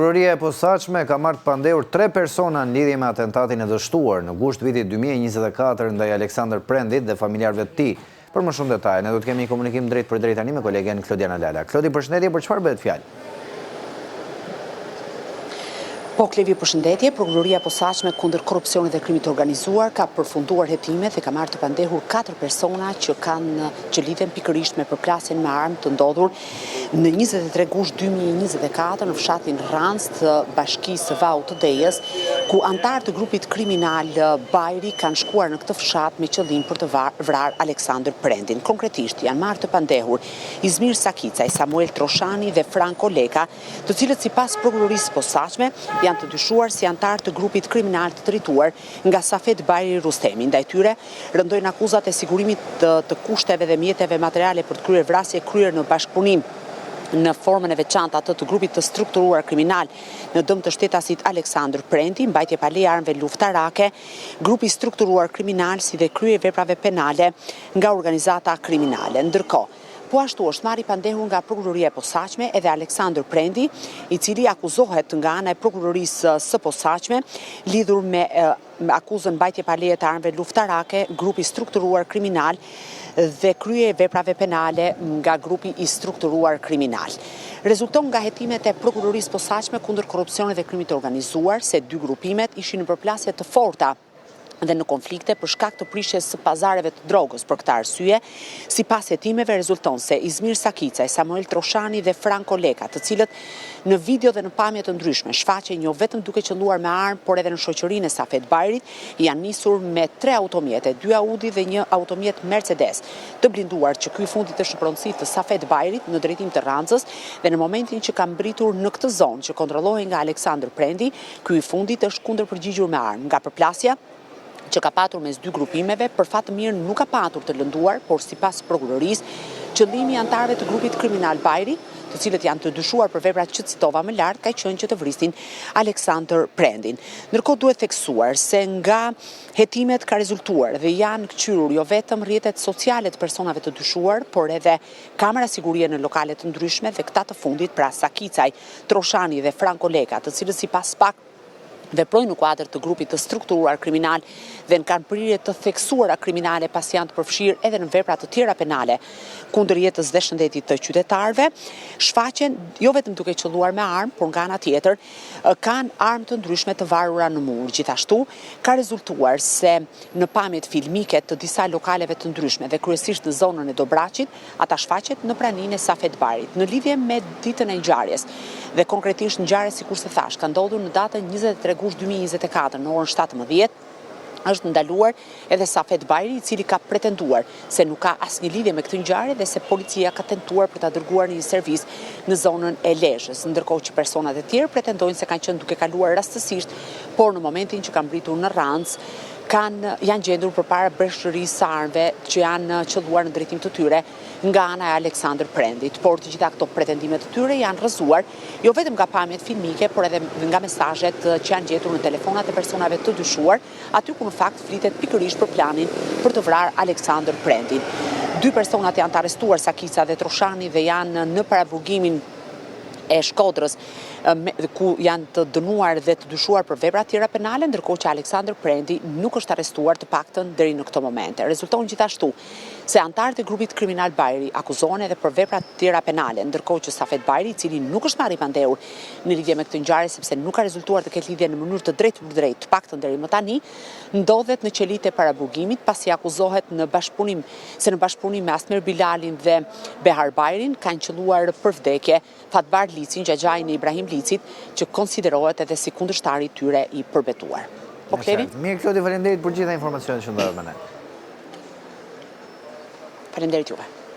Prokuroria e posaçme ka marrë pandehur 3 persona në lidhje me atentatin e dështuar në gusht vitit 2024 ndaj Aleksandr Prendit dhe familjarëve të tij. Për më shumë detaje, ne do të kemi një komunikim drejt për drejt tani me kolegen Klodiana Lala. Klodi, përshëndetje, për çfarë bëhet fjalë? Po, Klevi, përshëndetje. Prokuroria e posaçme kundër korrupsionit dhe krimit të organizuar ka përfunduar hetimet dhe ka marrë të pandehur 4 persona që lidhen pikërisht me përplasjen me armë të ndodhur në 23 gusht 2024 në fshatin Ranc të bashkisë së Vau të Dejës, ku antarë të grupit kriminal Bajri kanë shkuar në këtë fshat me qëllim për të vrarë Aleksandr Prendin. Konkretisht janë marrë të pandehur Izmir Sakicaj, Samuel Troshani dhe Franco Leka, të cilët sipas prokurorisë posaçme janë të dyshuar si antarë të grupit kriminal të drejtuar nga Safet Bajri Rustemi. Ndaj tyre rëndojnë akuzat e sigurimit të kushteve dhe mjeteve materiale për të kryer vrasje kryer në bashkëpunim në formën e veçantë atë të grupit të strukturuar kriminal në dëm të shtetasit Aleksandr Prendi, mbajtje pa leje armëve luftarake, grupi strukturuar kriminal si dhe krye veprave penale nga organizata kriminale. Ndërkohë, po ashtu është marrë i pandehur nga prokuroria e posaçme edhe Aleksandr Prendi, i cili akuzohet nga ana e prokurorisë së posaçme lidhur me akuzën mbajtje pa leje të armëve luftarake, grupi strukturuar kriminal dhe krye veprave penale nga grupi i strukturuar kriminal. Rezulton nga hetimet e prokurorisë posaçme kundër korrupsionit dhe krimit të organizuar se 2 grupimet ishin në përplasje të forta dhe në konflikte për shkak të prishjes së pazareve të drogës. Për këtë arsye, sipas hetimeve rezulton se Izmir Sakicaj, Samuel Troshani dhe Franco Leka, të cilët në video dhe në pamje të ndryshme shfaqen jo vetëm duke qelluar me armë, por edhe në shoqërinë e Safet Bajrit, janë nisur me 3 automjete, 2 Audi dhe 1 automjet Mercedes, të blinduar që ky fundit është në pronësi të Safet Bajrit në drejtim të Rancës, dhe në momentin që ka mbritur në këtë zonë që kontrollohej nga Aleksandr Prendi, ky fundit është kundërpërgjigjur me armë. Nga përplasja që ka patur mes 2 grupimeve, për fat të mirë nuk ka patur të lënduar, por sipas prokurorisë, qëllimi i antarëve të grupit kriminal Bajri, të cilët janë të dyshuar për veprat që citova më lart, ka qenë që të vrisnin Aleksandr Prendin. Ndërkohë duhet theksuar se nga hetimet ka rezultuar dhe janë kthyer jo vetëm rrjetet sociale të personave të dyshuar, por edhe kamera sigurie në lokale të ndryshme dhe këta të fundit, pra Sakicaj, Troshani dhe Franco Leka, të cilët sipas pak veprojnë në kuadër të grupit të strukturuar kriminal dhe në kanë prirje të theksuara kriminale pas janë të përfshirë edhe në vepra të tjera penale kundër jetës dhe shëndetit të qytetarëve, shfaqen jo vetëm duke qelluar me armë, por nga ana tjetër kanë armë të ndryshme të varura në mur. Gjithashtu ka rezultuar se në pamjet filmike të disa lokaleve të ndryshme dhe kryesisht në zonën e Dobraçit, ata shfaqet në praninë e Safet Bajrit. Në lidhje me ditën e ngjarjes dhe konkretisht ngjarja sikur se thash, ka ndodhur në datën 23 gusht 2024 në orën 17, është ndaluar edhe Safet Bajri, i cili ka pretenduar se nuk ka asnjë lidhje me këtë ngjarje dhe se policia ka tentuar për ta dërguar në një servis në zonën e Lezhës, ndërkohë që personat e tjerë pretendojnë se kanë qenë duke kaluar rastësisht, por në momentin që kanë mbritur në Rancë, janë gjendur përpara breshërisë së armëve që janë qelluar në drejtim të tyre nga ana e Aleksandr Prendit. Por të gjitha këto pretendime të tyre janë rrëzuar jo vetëm nga pamjet filmike, por edhe nga mesazhet që janë gjetur në telefonat e personave të dyshuar, aty ku në fakt flitet pikërisht për planin për të vrarë Aleksandr Prendin. 2 personat janë të arrestuar, Sakica dhe Troshani, dhe janë në paraburgimin e Shkodrës, ku janë të dënuar dhe të dyshuar për vepra tjera penale, ndërkohë që Aleksandr Prendi nuk është arrestuar të paktën deri në këto momente. Rezulton gjithashtu se antarët e grupit kriminal Bajri akuzohen edhe për vepra tjera penale, ndërkohë që Safet Bajri, i cili nuk është marrë i pandehur në lidhje me këtë ngjarje sepse nuk ka rezultuar të ketë lidhje në mënyrë të drejtë për drejtë, të paktën deri më tani, ndodhet në qelitë e paraburgimit pasi akuzohet në bashkëpunim me Asmer Bilalin dhe Behar Bajrin kanë qelluar për vdekje Fatbar Licin, gjagjain e Ibrahim Licit, që konsiderohet edhe si kundërshtari i tyre i përbetuar. Po, Klevi? Mirë, Klodi, faleminderit për gjitha informacionet që ndodhet me ne. Faleminderit juve.